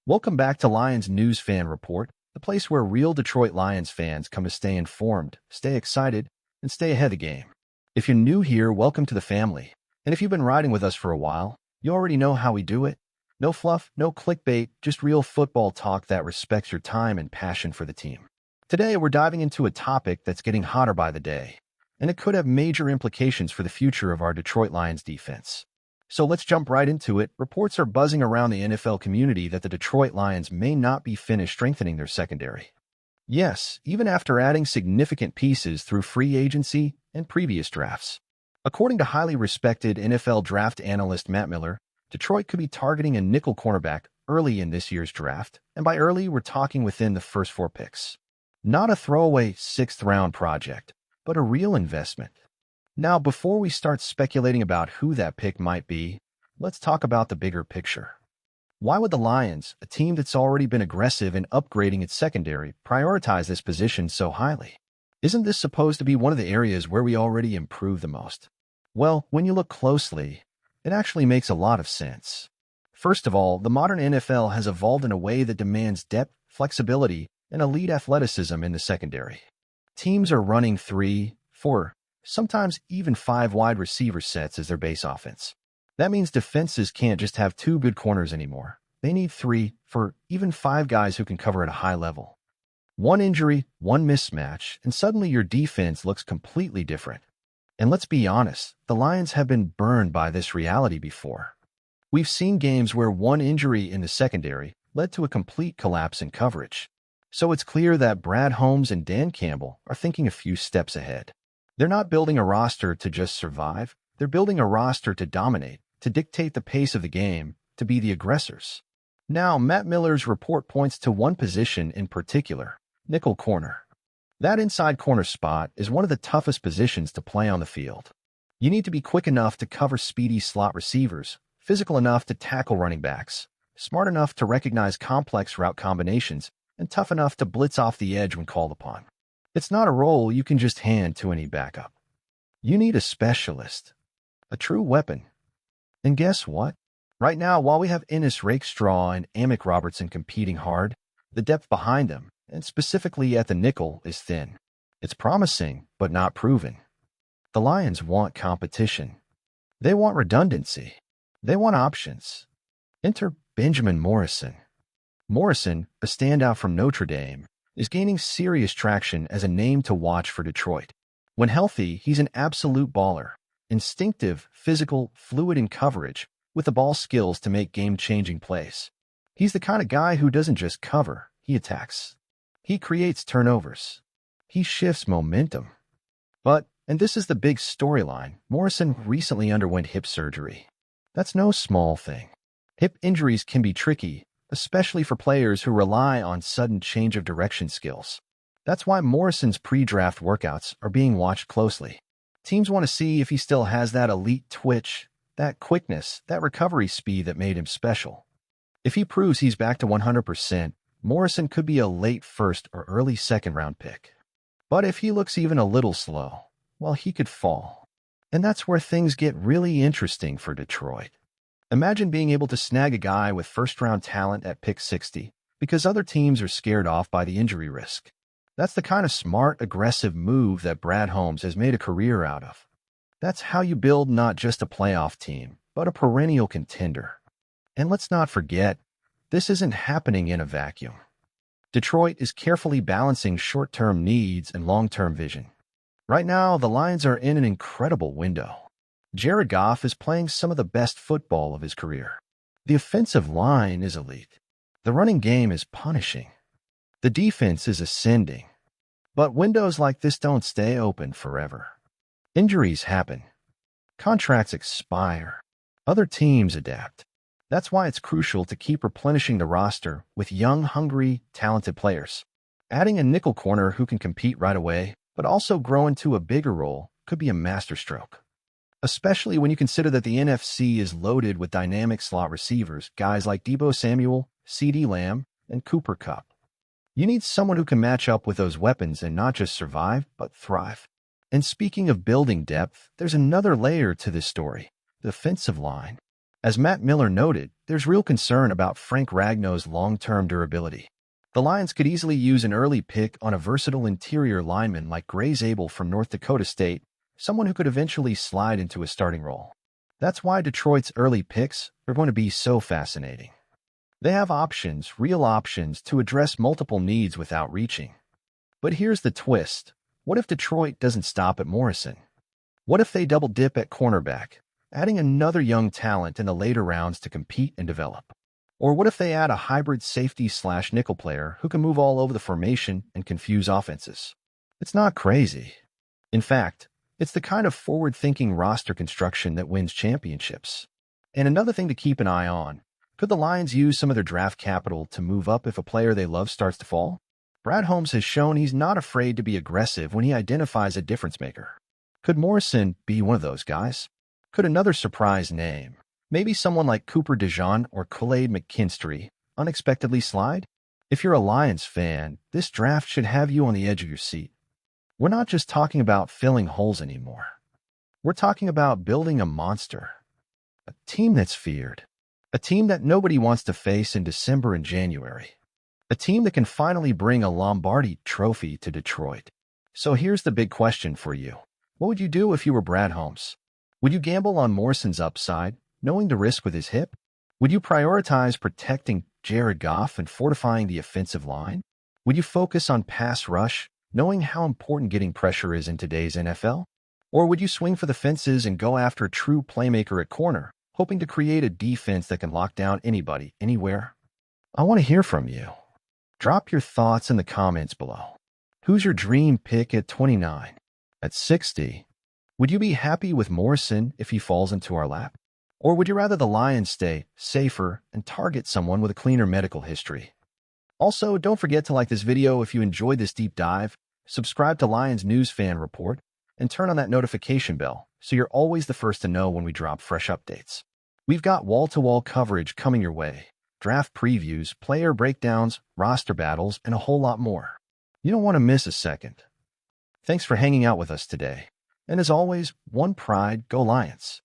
Welcome back to Lions News Fan Report, the place where real Detroit Lions fans come to stay informed, stay excited, and stay ahead of the game. If you're new here, welcome to the family. And if you've been riding with us for a while, you already know how we do it. No fluff, no clickbait, just real football talk that respects your time and passion for the team. Today, we're diving into a topic that's getting hotter by the day, and it could have major implications for the future of our Detroit Lions defense. So let's jump right into it. Reports are buzzing around the NFL community that the Detroit Lions may not be finished strengthening their secondary. Yes, even after adding significant pieces through free agency and previous drafts. According to highly respected NFL draft analyst Matt Miller, Detroit could be targeting a nickel cornerback early in this year's draft, and by early, we're talking within the first 4 picks. Not a throwaway 6th-round project, but a real investment. Now, before we start speculating about who that pick might be, let's talk about the bigger picture. Why would the Lions, a team that's already been aggressive in upgrading its secondary, prioritize this position so highly? Isn't this supposed to be one of the areas where we already improve the most? Well, when you look closely, it actually makes a lot of sense. First of all, the modern NFL has evolved in a way that demands depth, flexibility, and elite athleticism in the secondary. Teams are running 3, 4, sometimes even 5 wide receiver sets as their base offense. That means defenses can't just have 2 good corners anymore. They need 3, 4, even 5 guys who can cover at a high level. One injury, one mismatch, and suddenly your defense looks completely different. And let's be honest, the Lions have been burned by this reality before. We've seen games where one injury in the secondary led to a complete collapse in coverage. So it's clear that Brad Holmes and Dan Campbell are thinking a few steps ahead. They're not building a roster to just survive. They're building a roster to dominate, to dictate the pace of the game, to be the aggressors. Now, Matt Miller's report points to one position in particular, nickel corner. That inside corner spot is one of the toughest positions to play on the field. You need to be quick enough to cover speedy slot receivers, physical enough to tackle running backs, smart enough to recognize complex route combinations, and tough enough to blitz off the edge when called upon. It's not a role you can just hand to any backup. You need a specialist, a true weapon. And guess what? Right now, while we have Ennis Rakestraw and Amick Robertson competing hard, the depth behind them, and specifically at the nickel, is thin. It's promising, but not proven. The Lions want competition. They want redundancy. They want options. Enter Benjamin Morrison. Morrison, a standout from Notre Dame, is gaining serious traction as a name to watch for Detroit. When healthy, he's an absolute baller. Instinctive, physical, fluid in coverage, with the ball skills to make game-changing plays. He's the kind of guy who doesn't just cover, he attacks. He creates turnovers. He shifts momentum. But, and this is the big storyline, Morrison recently underwent hip surgery. That's no small thing. Hip injuries can be tricky, especially for players who rely on sudden change of direction skills. That's why Morrison's pre-draft workouts are being watched closely. Teams want to see if he still has that elite twitch, that quickness, that recovery speed that made him special. If he proves he's back to 100%, Morrison could be a late 1st or early 2nd-round pick. But if he looks even a little slow, well, he could fall. And that's where things get really interesting for Detroit. Imagine being able to snag a guy with 1st-round talent at pick 60 because other teams are scared off by the injury risk. That's the kind of smart, aggressive move that Brad Holmes has made a career out of. That's how you build not just a playoff team, but a perennial contender. And let's not forget, this isn't happening in a vacuum. Detroit is carefully balancing short-term needs and long-term vision. Right now, the Lions are in an incredible window. Jared Goff is playing some of the best football of his career. The offensive line is elite. The running game is punishing. The defense is ascending. But windows like this don't stay open forever. Injuries happen. Contracts expire. Other teams adapt. That's why it's crucial to keep replenishing the roster with young, hungry, talented players. Adding a nickel corner who can compete right away, but also grow into a bigger role, could be a masterstroke. Especially when you consider that the NFC is loaded with dynamic slot receivers, guys like Deebo Samuel, CeeDee Lamb, and Cooper Kupp. You need someone who can match up with those weapons and not just survive, but thrive. And speaking of building depth, there's another layer to this story, the offensive line. As Matt Miller noted, there's real concern about Frank Ragno's long-term durability. The Lions could easily use an early pick on a versatile interior lineman like Gray's Abel from North Dakota State, someone who could eventually slide into a starting role. That's why Detroit's early picks are going to be so fascinating. They have options, real options, to address multiple needs without reaching. But here's the twist. What if Detroit doesn't stop at Morrison? What if they double dip at cornerback, adding another young talent in the later rounds to compete and develop? Or what if they add a hybrid safety/nickel player who can move all over the formation and confuse offenses? It's not crazy. In fact, it's the kind of forward-thinking roster construction that wins championships. And another thing to keep an eye on, could the Lions use some of their draft capital to move up if a player they love starts to fall? Brad Holmes has shown he's not afraid to be aggressive when he identifies a difference maker. Could Morrison be one of those guys? Could another surprise name, maybe someone like Cooper DeJean or Khalid McKinstry, unexpectedly slide? If you're a Lions fan, this draft should have you on the edge of your seat. We're not just talking about filling holes anymore. We're talking about building a monster. A team that's feared. A team that nobody wants to face in December and January. A team that can finally bring a Lombardi trophy to Detroit. So here's the big question for you. What would you do if you were Brad Holmes? Would you gamble on Morrison's upside, knowing the risk with his hip? Would you prioritize protecting Jared Goff and fortifying the offensive line? Would you focus on pass rush, knowing how important getting pressure is in today's NFL? Or would you swing for the fences and go after a true playmaker at corner, hoping to create a defense that can lock down anybody, anywhere? I want to hear from you. Drop your thoughts in the comments below. Who's your dream pick at 29? At 60? Would you be happy with Morrison if he falls into our lap? Or would you rather the Lions stay safer and target someone with a cleaner medical history? Also, don't forget to like this video if you enjoyed this deep dive, subscribe to Lions News Fan Report, and turn on that notification bell so you're always the first to know when we drop fresh updates. We've got wall-to-wall coverage coming your way, draft previews, player breakdowns, roster battles, and a whole lot more. You don't want to miss a second. Thanks for hanging out with us today. And as always, one pride, go Lions.